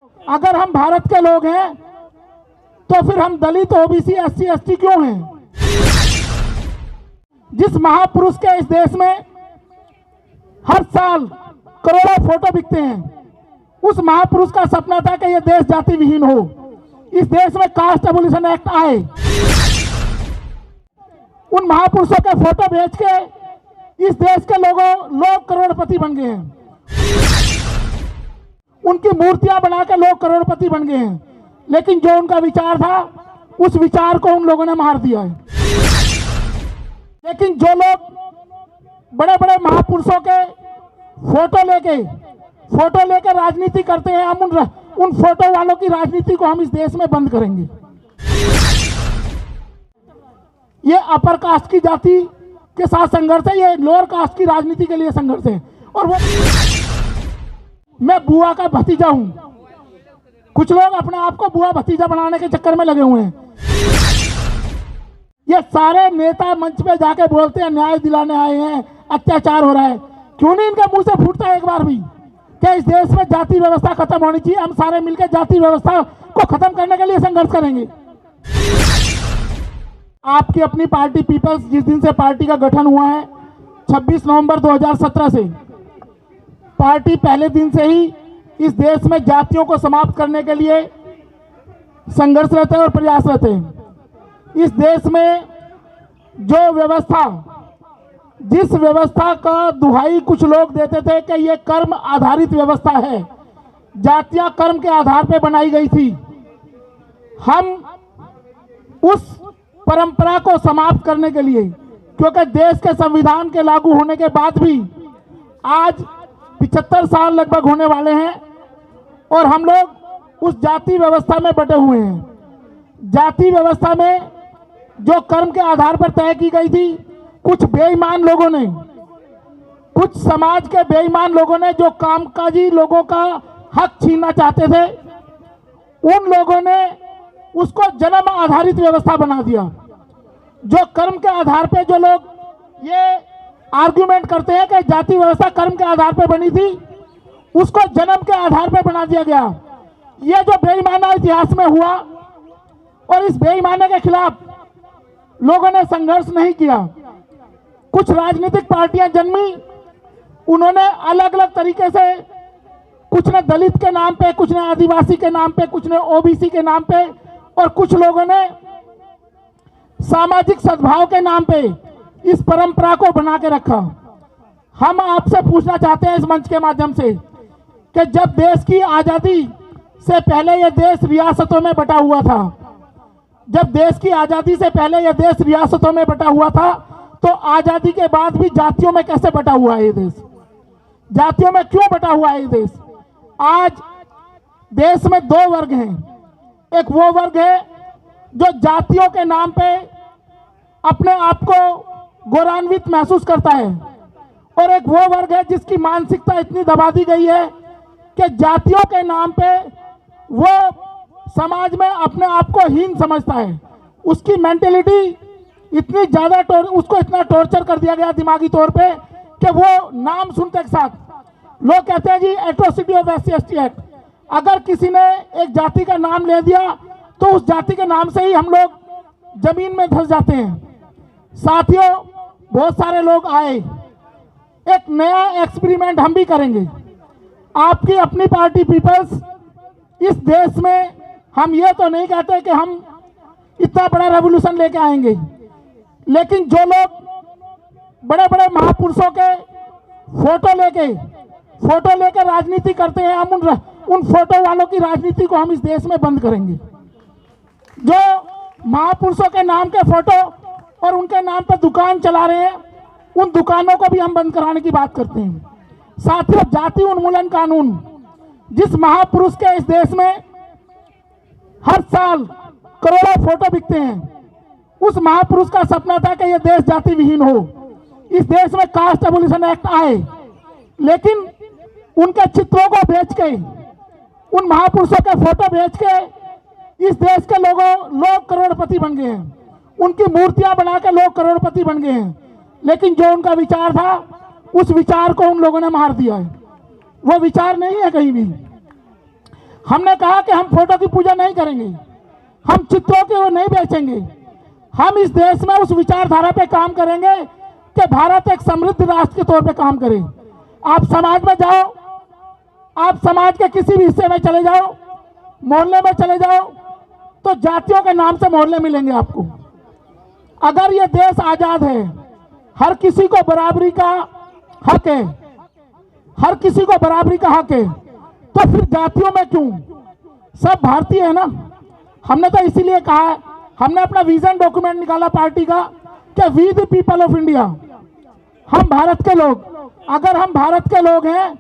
अगर हम भारत के लोग हैं तो फिर हम दलित, ओबीसी, एससी, एसटी क्यों हैं? जिस महापुरुष के इस देश में हर साल करोड़ों फोटो बिकते हैं, उस महापुरुष का सपना था कि यह देश जाति विहीन हो, इस देश में कास्ट एबोलिशन एक्ट आए। उन महापुरुषों के फोटो बेच के इस देश के लोग करोड़पति बन गए हैं। उनकी मूर्तियां बना के लोग करोड़पति बन गए हैं, लेकिन जो उनका विचार था उस विचार को उन लोगों ने मार दिया है। लेकिन जो लोग बड़े बड़े महापुरुषों के फोटो लेके राजनीति करते हैं, हम उन फोटो वालों की राजनीति को हम इस देश में बंद करेंगे। ये अपर कास्ट की जाति के साथ संघर्ष है, ये लोअर कास्ट की राजनीति के लिए संघर्ष है। और वो मैं बुआ का भतीजा हूं, कुछ लोग अपने आप को बुआ भतीजा बनाने के चक्कर में लगे हुए हैं। ये सारे नेता मंच पे जाके बोलते हैं न्याय दिलाने आए हैं, अत्याचार हो रहा है। क्यों नहीं इनके मुंह से फूटता है एक बार भी कि इस देश में जाति व्यवस्था खत्म होनी चाहिए, हम सारे मिलकर जाति व्यवस्था को खत्म करने के लिए संघर्ष करेंगे। आपकी अपनी पार्टी पीपल्स, जिस दिन से पार्टी का गठन हुआ है 26 नवंबर 2017 से, पार्टी पहले दिन से ही इस देश में जातियों को समाप्त करने के लिए संघर्षरत है और प्रयासरत है। इस देश में जो व्यवस्था, जिस व्यवस्था का दुहाई कुछ लोग देते थे कि ये कर्म आधारित व्यवस्था है, जातियां कर्म के आधार पर बनाई गई थी, हम उस परंपरा को समाप्त करने के लिए, क्योंकि देश के संविधान के लागू होने के बाद भी आज 75 साल लगभग होने वाले हैं और हम लोग उस जाति व्यवस्था में बटे हुए हैं। जाति व्यवस्था में जो कर्म के आधार पर तय की गई थी, कुछ बेईमान लोगों ने, कुछ समाज के बेईमान लोगों ने जो कामकाजी लोगों का हक छीनना चाहते थे, उन लोगों ने उसको जन्म आधारित व्यवस्था बना दिया। जो कर्म के आधार पे जो लोग ये आर्गुमेंट करते हैं कि जाति व्यवस्था कर्म के आधार पे बनी थी, उसको जन्म के आधार पे बना दिया गया। ये जो बेईमाना इतिहास में हुआ और इस बेईमाने के खिलाफ लोगों ने संघर्ष नहीं किया। कुछ राजनीतिक पार्टियां जन्मी, उन्होंने अलग अलग तरीके से, कुछ ने दलित के नाम पे, कुछ ने आदिवासी के नाम पे, कुछ ने ओबीसी के नाम पे, और कुछ लोगों ने सामाजिक सद्भाव के नाम पे इस परंपरा को बना के रखा। हम आपसे पूछना चाहते हैं इस मंच के माध्यम से कि जब देश की आजादी से पहले यह देश रियासतों में बटा हुआ था, जब देश की आजादी से पहले यह देश रियासतों में बटा हुआ था, तो आजादी के बाद भी जातियों में कैसे बटा हुआ है ये देश? जातियों में क्यों बटा हुआ है ये देश? आज देश में दो वर्ग हैं। एक वो वर्ग है जो जातियों के नाम पे अपने आप को गौरवान्वित महसूस करता है, और एक वो वर्ग है जिसकी मानसिकता इतनी दबा दी गई है कि जातियों के नाम पे वो समाज में अपने आप को हीन समझता है। उसकी मेंटेलिटी इतनी ज़्यादा उसको इतना टॉर्चर कर दिया गया दिमागी तौर पे कि वो नाम सुनते के साथ लोग कहते हैं जी atrocity of SC ST act. अगर किसी ने एक जाति का नाम ले दिया तो उस जाति के नाम से ही हम लोग जमीन में धंस जाते हैं। साथियों, बहुत सारे लोग आए, एक नया एक्सपेरिमेंट हम भी करेंगे। आपकी अपनी पार्टी पीपल्स, इस देश में हम ये तो नहीं कहते कि हम इतना बड़ा रेवोल्यूशन लेके आएंगे, लेकिन जो लोग बड़े बड़े महापुरुषों के फोटो लेके राजनीति करते हैं, हम उन फोटो वालों की राजनीति को हम इस देश में बंद करेंगे। जो महापुरुषों के नाम के फोटो और उनके नाम पर दुकान चला रहे हैं, उन दुकानों को भी हम बंद कराने की बात करते हैं। साथियों, जाति उन्मूलन कानून, जिस महापुरुष के इस देश में हर साल करोड़ों फोटो बिकते हैं, उस महापुरुष का सपना था कि यह देश जाति विहीन हो, इस देश में कास्ट एबोलिशन एक्ट आए। लेकिन उनके चित्रों को बेच के, उन महापुरुषों के फोटो बेच के इस देश के लोग करोड़पति बन गए हैं। उनकी मूर्तियां बना के लोग करोड़पति बन गए हैं, लेकिन जो उनका विचार था उस विचार को उन लोगों ने मार दिया है। वो विचार नहीं है कहीं भी। हमने कहा कि हम फोटो की पूजा नहीं करेंगे, हम चित्रों के वो नहीं बेचेंगे। हम इस देश में उस विचारधारा पे काम करेंगे कि भारत एक समृद्ध राष्ट्र के तौर पे काम करे। आप समाज में जाओ, आप समाज के किसी भी हिस्से में चले जाओ, मोहल्ले में चले जाओ, तो जातियों के नाम से मोहल्ले मिलेंगे आपको। अगर ये देश आजाद है, हर किसी को बराबरी का हक है, हर किसी को बराबरी का हक है, तो फिर जातियों में क्यों? सब भारतीय है ना। हमने तो इसीलिए कहा है, हमने अपना विजन डॉक्यूमेंट निकाला पार्टी का कि we the people of India, हम भारत के लोग। अगर हम भारत के लोग हैं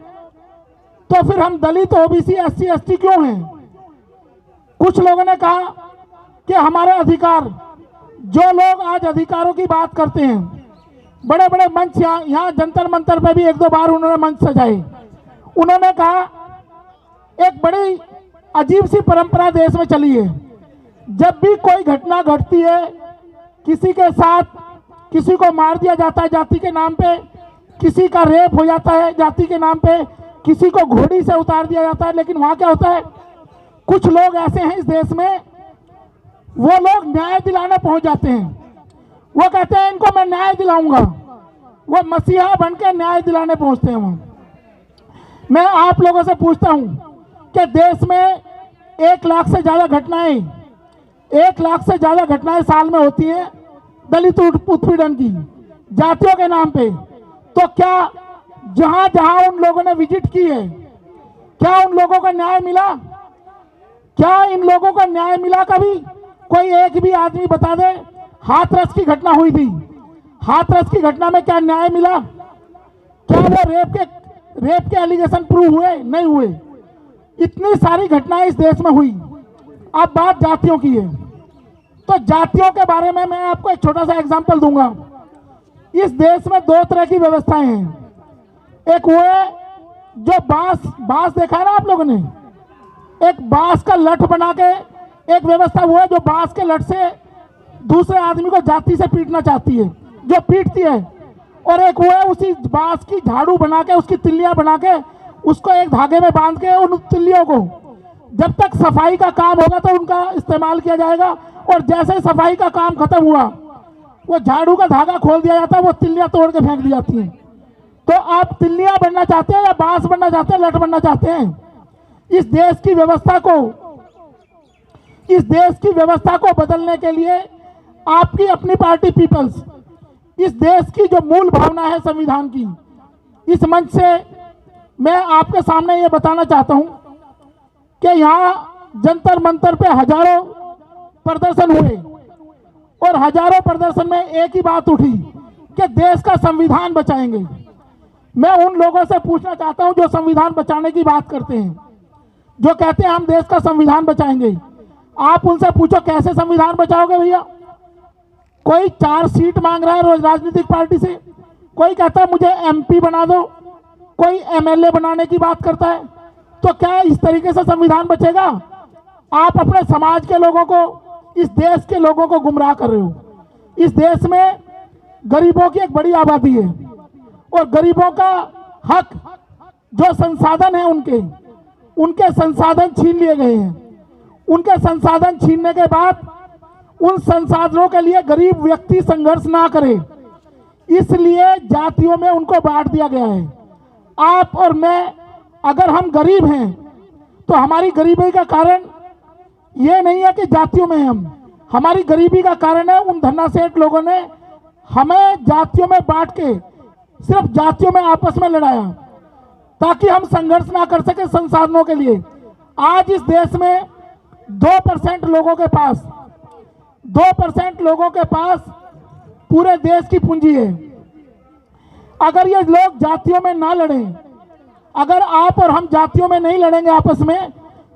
तो फिर हम दलित, ओबीसी, एससी, एसटी क्यों हैं? कुछ लोगों ने कहा कि हमारे अधिकार, जो लोग आज अधिकारों की बात करते हैं, बड़े बड़े मंच, यहाँ जंतर मंतर पे भी एक दो बार उन्होंने मंच सजाए। उन्होंने कहा एक बड़ी अजीब सी परंपरा देश में चली है, जब भी कोई घटना घटती है, किसी के साथ किसी को मार दिया जाता है जाति के नाम पे, किसी का रेप हो जाता है जाति के नाम पे, किसी को घोड़ी से उतार दिया जाता है, लेकिन वहां क्या होता है, कुछ लोग ऐसे हैं इस देश में, वो लोग न्याय दिलाने पहुंच जाते हैं। वो कहते हैं इनको मैं न्याय दिलाऊंगा, वो मसीहा बन के न्याय दिलाने पहुंचते हैं वहां। मैं आप लोगों से पूछता हूं कि देश में 1 लाख से ज्यादा घटनाएं, 1 लाख से ज्यादा घटनाएं साल में होती हैं दलित उत्पीड़न की, जातियों के नाम पे। तो क्या जहां जहां उन लोगों ने विजिट की है, क्या उन लोगों को न्याय मिला? क्या इन लोगों को न्याय मिला? कभी कोई एक भी आदमी बता दे। हाथरस की घटना हुई थी, हाथरस की घटना में क्या न्याय मिला? क्या वो रेप के एलिगेशन प्रूव हुए? नहीं हुए। इतनी सारी घटनाएं इस देश में हुई। अब बात जातियों की है, तो जातियों के बारे में मैं आपको एक छोटा सा एग्जांपल दूंगा। इस देश में 2 तरह की व्यवस्थाएं हैं। एक वो है जो बांस देखा है ना आप लोगों ने, एक बांस का लठ बना के एक व्यवस्था वो है जो बांस के लठ से दूसरे आदमी को जाति से पीटना चाहती है, जो पीटती है। और एक वो है उसी बांस की झाड़ू बना के, उसकी तिल्लियां बना के, उसको एक धागे में बांध के उन तिल्लियों को जब तक सफाई का काम होगा तो उनका इस्तेमाल किया जाएगा, और जैसे ही सफाई का काम खत्म हुआ वो झाड़ू का धागा खोल दिया जाता है, वो तिल्लियां तोड़ के फेंक दी जाती हैं। तो आप तिल्लियां बनना चाहते हैं या बांस बनना चाहते हैं, लठ बनना चाहते हैं? इस देश की व्यवस्था को बदलने के लिए आपकी अपनी पार्टी पीपल्स, इस देश की जो मूल भावना है संविधान की, इस मंच से मैं आपके सामने ये बताना चाहता हूं कि यहाँ जंतर मंतर पे हजारों प्रदर्शन हुए, और हजारों प्रदर्शन में एक ही बात उठी कि देश का संविधान बचाएंगे। मैं उन लोगों से पूछना चाहता हूं जो संविधान बचाने की बात करते हैं, जो कहते हैं हम देश का संविधान बचाएंगे। आप उनसे पूछो कैसे संविधान बचाओगे भैया? कोई 4 सीट मांग रहा है रोज राजनीतिक पार्टी से, कोई कहता है मुझे एमपी बना दो, कोई एमएलए बनाने की बात करता है। तो क्या इस तरीके से संविधान बचेगा? आप अपने समाज के लोगों को, इस देश के लोगों को गुमराह कर रहे हो। इस देश में गरीबों की एक बड़ी आबादी है, और गरीबों का हक, जो संसाधन है उनके संसाधन छीन लिए गए हैं। उनके संसाधन छीनने के बाद उन संसाधनों के लिए गरीब व्यक्ति संघर्ष ना करे, इसलिए जातियों में उनको बांट दिया गया है। आप और मैं, अगर हम गरीब हैं तो हमारी गरीबी का कारण ये नहीं है कि जातियों में हमारी गरीबी का कारण है उन धन्नासेठ लोगों ने हमें जातियों में बांट के सिर्फ जातियों में आपस में लड़ाया, ताकि हम संघर्ष ना कर सके संसाधनों के लिए। आज इस देश में 2% लोगों के पास 2% लोगों के पास पूरे देश की पूंजी है। अगर ये लोग जातियों में ना लड़ें, अगर आप और हम जातियों में नहीं लड़ेंगे आपस में,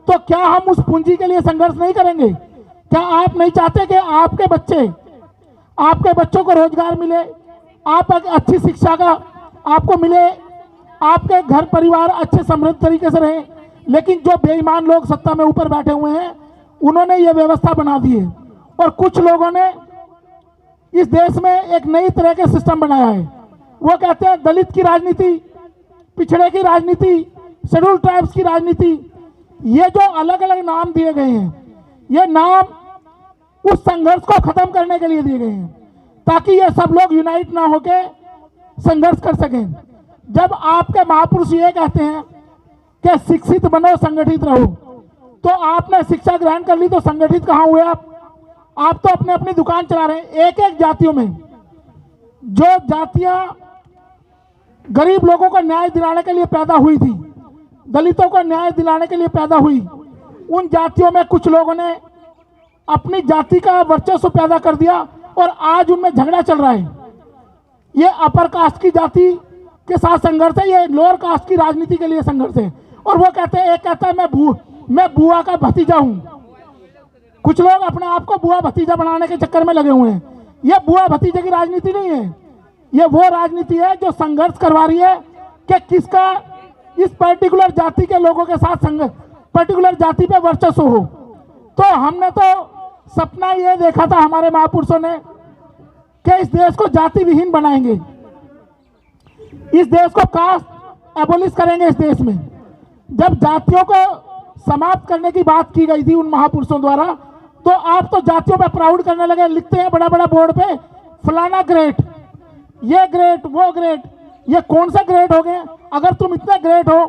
तो क्या हम उस पूंजी के लिए संघर्ष नहीं करेंगे? क्या आप नहीं चाहते कि आपके बच्चों को रोजगार मिले, आप अच्छी शिक्षा का आपको मिले, आपके घर परिवार अच्छे समृद्ध तरीके से रहे? लेकिन जो बेईमान लोग सत्ता में ऊपर बैठे हुए हैं, उन्होंने ये व्यवस्था बना दी है, और कुछ लोगों ने इस देश में एक नई तरह के सिस्टम बनाया है। वो कहते हैं दलित की राजनीति, पिछड़े की राजनीति, शेड्यूल ट्राइब्स की राजनीति। ये जो अलग अलग नाम दिए गए हैं, ये नाम उस संघर्ष को खत्म करने के लिए दिए गए हैं ताकि ये सब लोग यूनाइट ना होके संघर्ष कर सकें। जब आपके महापुरुष ये कहते हैं कि शिक्षित बनो, संगठित रहो, तो आपने शिक्षा ग्रहण कर ली तो संगठित कहाँ हुए आप तो अपने अपनी दुकान चला रहे हैं। एक एक जातियों में जो जातियां गरीब लोगों को न्याय दिलाने के लिए पैदा हुई थी, दलितों को न्याय दिलाने के लिए पैदा हुई, उन जातियों में कुछ लोगों ने अपनी जाति का वर्चस्व पैदा कर दिया और आज उनमें झगड़ा चल रहा है। ये अपर कास्ट की जाति के साथ संघर्ष है, ये लोअर कास्ट की राजनीति के लिए संघर्ष है। और वो कहते हैं, एक कहता है मैं बुआ का भतीजा हूं। कुछ लोग अपने आप को बुआ भतीजा बनाने के चक्कर में लगे हुए हैं। ये बुआ भतीजे की राजनीति नहीं है, ये वो राजनीति है जो संघर्ष करवा रही है कि किसका इस पर्टिकुलर जाति के लोगों के साथ संघर्ष, पर्टिकुलर जाति पे वर्चस्व हो। तो हमने तो सपना ये देखा था हमारे महापुरुषों ने कि इस देश को जाति विहीन बनाएंगे, इस देश को कास्ट एबोलिश करेंगे। इस देश में जब जातियों को समाप्त करने की बात की गई थी उन महापुरुषों द्वारा, तो आप तो जातियों पे प्राउड करने लगे, लिखते हैं बड़ा बड़ा बोर्ड पे फलाना ग्रेट, ये ग्रेट, वो ग्रेट। ये कौन सा ग्रेट हो गए? अगर तुम इतने ग्रेट हो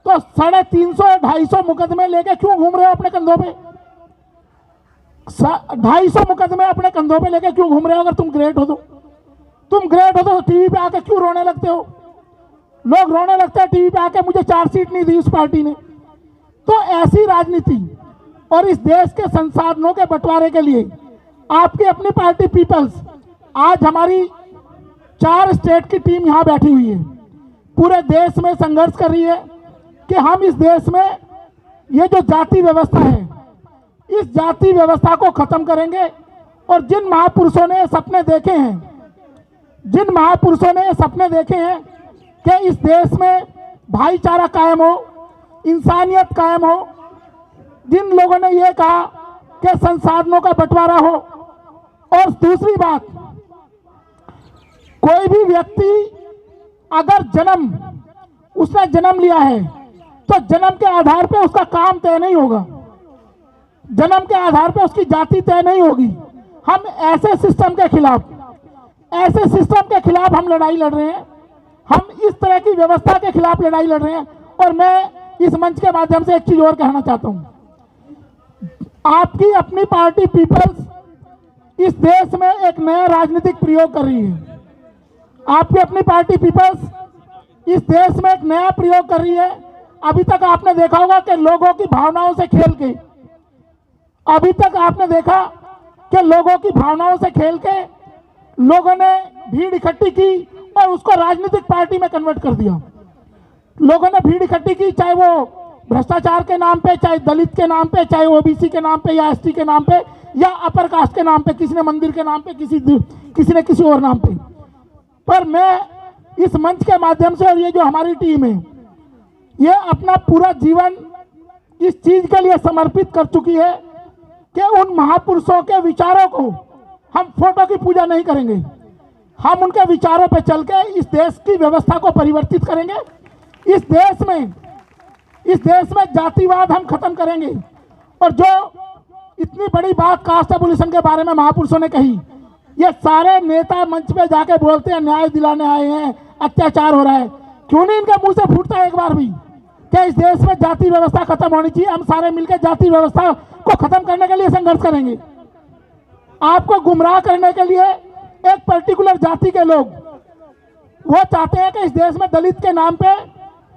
तो 350-250 मुकदमे लेके क्यों घूम रहे हो अपने कंधों पे? 250 मुकदमे अपने कंधों पे लेके क्यों घूम रहे हो? अगर तुम ग्रेट हो तो टीवी पे आके क्यों रोने लगते हो? लोग रोने लगते हैं टीवी पे आके, मुझे चार्जशीट नहीं दी उस पार्टी ने। तो ऐसी राजनीति और इस देश के संसाधनों के बंटवारे के लिए आपकी अपनी पार्टी पीपल्स, आज हमारी 4 स्टेट की टीम यहां बैठी हुई है, पूरे देश में संघर्ष कर रही है कि हम इस देश में ये जो जाति व्यवस्था है, इस जाति व्यवस्था को खत्म करेंगे। और जिन महापुरुषों ने सपने देखे हैं कि इस देश में भाईचारा कायम हो, इंसानियत कायम हो, जिन लोगों ने ये कहा कि संसाधनों का बंटवारा हो। और दूसरी बात, कोई भी व्यक्ति अगर उसने जन्म लिया है तो जन्म के आधार पर उसका काम तय नहीं होगा, जन्म के आधार पर उसकी जाति तय नहीं होगी। हम ऐसे सिस्टम के खिलाफ हम लड़ाई लड़ रहे हैं, हम इस तरह की व्यवस्था के खिलाफ लड़ाई लड़ रहे हैं। और मैं इस मंच के माध्यम से एक चीज और कहना चाहता हूं, आपकी अपनी पार्टी पीपल्स इस देश में एक नया राजनीतिक प्रयोग कर रही है। आपकी अपनी पार्टी पीपल्स इस देश में एक नया प्रयोग कर रही है। अभी तक आपने देखा होगा कि लोगों की भावनाओं से खेल के, लोगों ने भीड़ इकट्ठी की और उसको राजनीतिक पार्टी में कन्वर्ट कर दिया। लोगों ने भीड़ इकट्ठी की, चाहे वो भ्रष्टाचार के नाम पे, चाहे दलित के नाम पे, चाहे ओबीसी के नाम पे, या एसटी के नाम पे, या अपर कास्ट के नाम पे, किसी ने मंदिर के नाम पे, किसी ने किसी और नाम पे। पर मैं इस मंच के माध्यम से, और ये जो हमारी टीम है, ये अपना पूरा जीवन इस चीज के लिए समर्पित कर चुकी है कि उन महापुरुषों के विचारों को हम फोटो की पूजा नहीं करेंगे, हम उनके विचारों पर चल के इस देश की व्यवस्था को परिवर्तित करेंगे। इस देश में जातिवाद हम खत्म करेंगे। और जो इतनी बड़ी बात कास्ट एबोलिशन के बारे में महापुरुषों ने कही, ये सारे नेता मंच पे जाके बोलते हैं न्याय दिलाने आए हैं, अत्याचार हो रहा है। क्यों नहीं इनके मुंह से फूटता है एक बार भी कि इस देश में जाति व्यवस्था खत्म होनी चाहिए, हम सारे मिलकर जाति व्यवस्था को खत्म करने के लिए संघर्ष करेंगे। आपको गुमराह करने के लिए एक पर्टिकुलर जाति के लोग वो चाहते हैं कि इस देश में दलित के नाम पे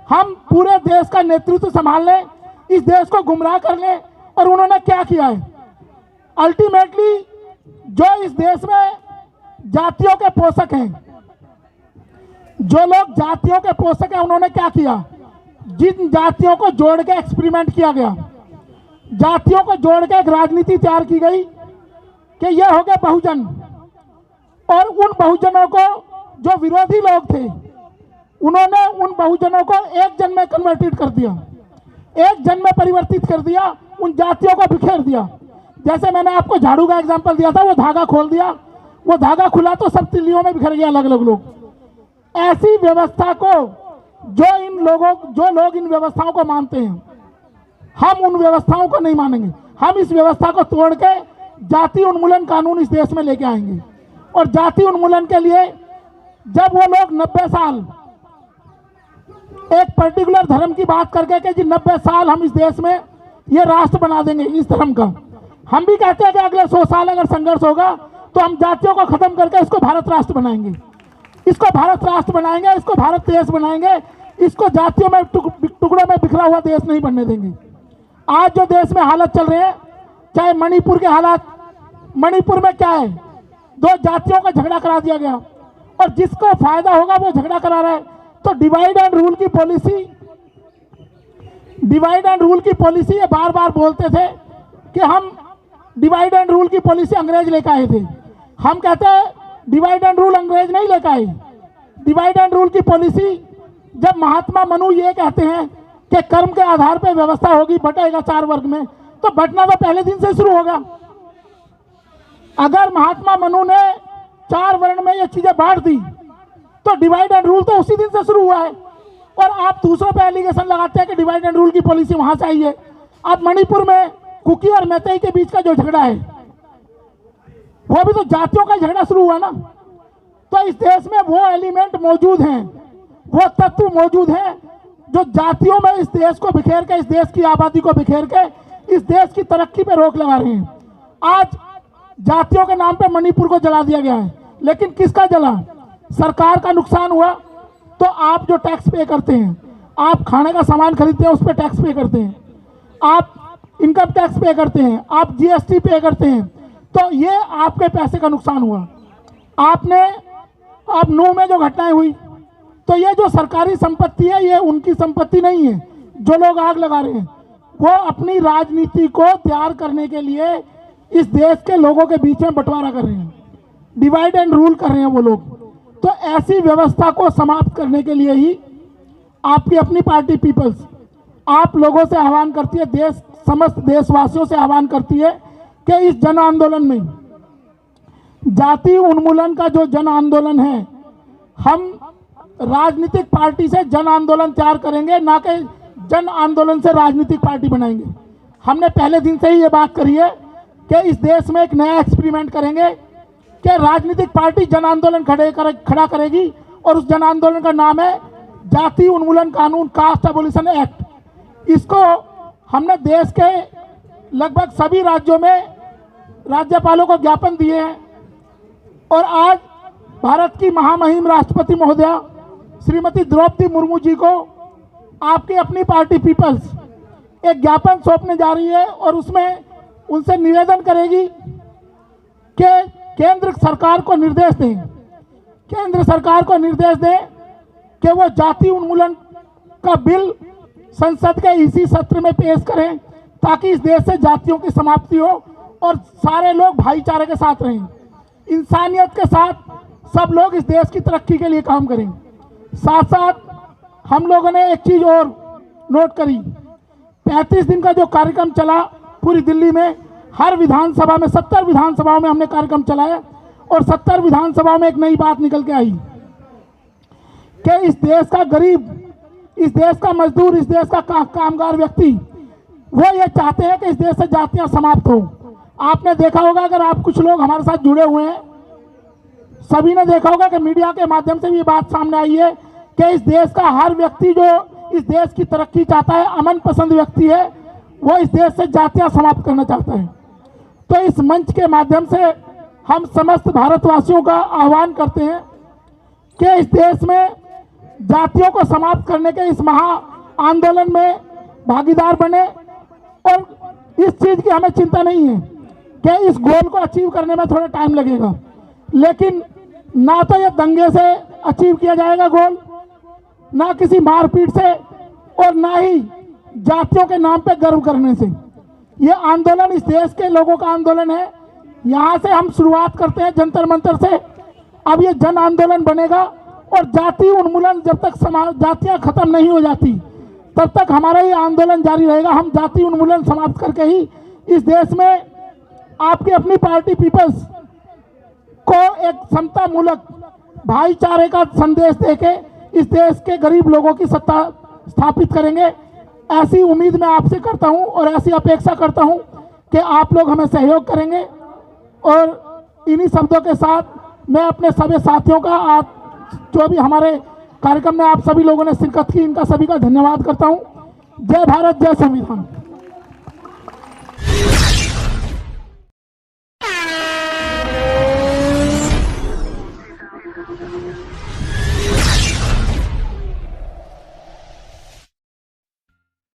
हम पूरे देश का नेतृत्व संभाल लें, इस देश को गुमराह कर लें। और उन्होंने क्या किया है? अल्टीमेटली जो इस देश में जातियों के पोषक हैं, जो लोग जातियों के पोषक हैं, उन्होंने क्या किया? जिन जातियों को जोड़ के एक्सपेरिमेंट किया गया, जातियों को जोड़ के एक राजनीति तैयार की गई कि ये हो गए बहुजन, और उन बहुजनों को जो विरोधी लोग थे उन्होंने उन बहुजनों को एक जन में कन्वर्टेड कर दिया, एक जन में परिवर्तित कर दिया, उन जातियों को बिखेर दिया। जैसे मैंने आपको झाड़ू का एग्जांपल दिया था, वो धागा खोल दिया, वो धागा खुला तो सब तिल्लियों में बिखर गया अलग अलग लोग। ऐसी व्यवस्था को जो लोग इन व्यवस्थाओं को मानते हैं, हम उन व्यवस्थाओं को नहीं मानेंगे। हम इस व्यवस्था को तोड़ के जाति उन्मूलन कानून इस देश में लेके आएंगे। और जाति उन्मूलन के लिए जब वो लोग 90 साल एक पर्टिकुलर धर्म की बात करके कि जी 90 साल हम इस देश में ये राष्ट्र बना देंगे इस धर्म का, हम भी कहते हैं कि अगले 100 साल अगर संघर्ष होगा तो हम जातियों को खत्म करके इसको भारत राष्ट्र बनाएंगे, इसको भारत राष्ट्र बनाएंगे, इसको भारत देश बनाएंगे, इसको जातियों में टुकड़ों में बिखरा हुआ देश नहीं बनने देंगे। आज जो देश में हालत चल रहे हैं, चाहे मणिपुर के हालात, मणिपुर में क्या है, 2 जातियों का झगड़ा करा दिया गया और जिसको फायदा होगा वो झगड़ा करा रहा है। तो डिवाइड एंड रूल की पॉलिसी ये बार बार बोलते थे कि हम डिवाइड एंड रूल की पॉलिसी अंग्रेज लेकर आए थे। हम कहते हैं डिवाइड एंड रूल अंग्रेज नहीं लेकर आए। डिवाइड एंड रूल की पॉलिसी जब महात्मा मनु ये कहते हैं कि कर्म के आधार पर व्यवस्था होगी, बटेगा 4 वर्ग में, तो बंटना तो पहले दिन से शुरू होगा। अगर महात्मा मनु ने 4 वर्ण में ये चीजें बांट दी तो डिवाइड एंड रूल तो उसी दिन से शुरू हुआ है। और आप दूसरों पे एलिगेशन लगाते हैं कि डिवाइड एंड रूल की पॉलिसी वहां से आई है। अब मणिपुर में कुकी और मैतेई के बीच का जो झगड़ा है वो भी तो जातियों का झगड़ा शुरू हुआ ना। तो इस देश में वो एलिमेंट मौजूद हैं, वो तत्व मौजूद हैं जो जातियों में इस देश को बिखेर के, इस देश की आबादी को बिखेर के इस देश की तरक्की पे रोक लगा रहे हैं। आज जातियों के नाम पे मणिपुर को जला दिया गया है, लेकिन किसका जला? सरकार का नुकसान हुआ। तो आप जो टैक्स पे करते हैं, आप खाने का सामान खरीदते हैं उस पर टैक्स पे करते हैं, आप इनकम टैक्स पे करते हैं, आप जीएसटी पे करते हैं, तो ये आपके पैसे का नुकसान हुआ। आपने अब नूह में जो घटनाएं हुई, तो ये जो सरकारी संपत्ति है ये उनकी संपत्ति नहीं है। जो लोग आग लगा रहे हैं वो अपनी राजनीति को तैयार करने के लिए इस देश के लोगों के बीच में बंटवारा कर रहे हैं, डिवाइड एंड रूल कर रहे हैं वो लोग। तो ऐसी व्यवस्था को समाप्त करने के लिए ही आपकी अपनी पार्टी पीपल्स आप लोगों से आह्वान करती है, देश समस्त देशवासियों से आह्वान करती है कि इस जन आंदोलन में, जाति उन्मूलन का जो जन आंदोलन है, हम राजनीतिक पार्टी से जन आंदोलन तैयार करेंगे, ना कि जन आंदोलन से राजनीतिक पार्टी बनाएंगे। हमने पहले दिन से ही ये बात करी है कि इस देश में एक नया एक्सपेरिमेंट करेंगे कि राजनीतिक पार्टी जन आंदोलन खड़ा करेगी और उस जन आंदोलन का नाम है जाति उन्मूलन कानून, कास्ट एबोलिशन एक्ट। इसको हमने देश के लगभग सभी राज्यों में राज्यपालों को ज्ञापन दिए हैं और आज भारत की महामहिम राष्ट्रपति महोदया श्रीमती द्रौपदी मुर्मू जी को आपकी अपनी पार्टी पीपल्स एक ज्ञापन सौंपने जा रही है और उसमें उनसे निवेदन करेगी कि केंद्र सरकार को निर्देश दें कि वो जाति उन्मूलन का बिल संसद के इसी सत्र में पेश करें ताकि इस देश से जातियों की समाप्ति हो और सारे लोग भाईचारे के साथ रहें, इंसानियत के साथ सब लोग इस देश की तरक्की के लिए काम करें। साथ साथ हम लोगों ने एक चीज और नोट करी, 35 दिन का जो कार्यक्रम चला पूरी दिल्ली में, हर विधानसभा में 70 विधानसभाओं में हमने कार्यक्रम चलाया और 70 विधानसभाओं में एक नई बात निकल के आई कि इस देश का गरीब, इस देश का मजदूर, इस देश का कामगार व्यक्ति वो ये चाहते हैं कि इस देश से जातियां समाप्त हो। आपने देखा होगा, अगर आप कुछ लोग हमारे साथ जुड़े हुए हैं, सभी ने देखा होगा कि मीडिया के माध्यम से भी ये बात सामने आई है कि इस देश का हर व्यक्ति जो इस देश की तरक्की चाहता है, अमन पसंद व्यक्ति है, वो इस देश से जातियां समाप्त करना चाहता है। तो इस मंच के माध्यम से हम समस्त भारतवासियों का आह्वान करते हैं कि इस देश में जातियों को समाप्त करने के इस महा आंदोलन में भागीदार बने। और इस चीज की हमें चिंता नहीं है कि इस गोल को अचीव करने में थोड़ा टाइम लगेगा, लेकिन ना तो ये दंगे से अचीव किया जाएगा गोल, ना किसी मारपीट से, और ना ही जातियों के नाम पे गर्व करने से। ये आंदोलन इस देश के लोगों का आंदोलन है। यहाँ से हम शुरुआत करते हैं जंतर मंतर से, अब ये जन आंदोलन बनेगा और जाति उन्मूलन जब तक जातियाँ खत्म नहीं हो जाती तब तक हमारा ये आंदोलन जारी रहेगा। हम जाति उन्मूलन समाप्त करके ही इस देश में आपकी अपनी पार्टी पीपल्स को एक समता मूलक भाईचारे का संदेश देके इस देश के गरीब लोगों की सत्ता स्थापित करेंगे। ऐसी उम्मीद मैं आपसे करता हूं और ऐसी अपेक्षा करता हूं कि आप लोग हमें सहयोग करेंगे। और इन्हीं शब्दों के साथ मैं अपने सभी साथियों का आज जो भी हमारे कार्यक्रम में आप सभी लोगों ने शिरकत की, इनका सभी का धन्यवाद करता हूं। जय भारत, जय संविधान।